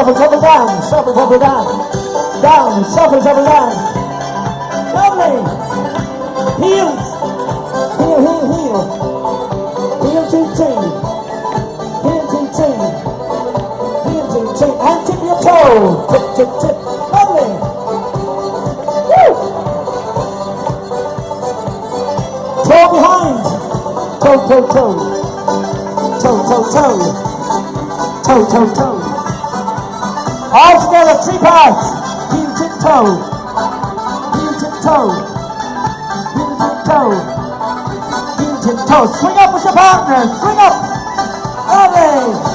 shuffle, shuffle down, shuffle, shuffle down, down, shuffle, shuffle down. Lovely. Heels. Heel, heel, heel. Heel to two. Heel to two. Heel to two. And tip your toe. Tip, tip, tip. Lovely. Woo. Toe behind. Toe, toe, toe. Toe, toe, toe. Toe, toe, toe. All together, 3 parts. Heel, tip, toe. Heel, tip, toe. Heel, tip, toe. Heel, tip, toe. Swing up with your partner. Swing up. Lovely.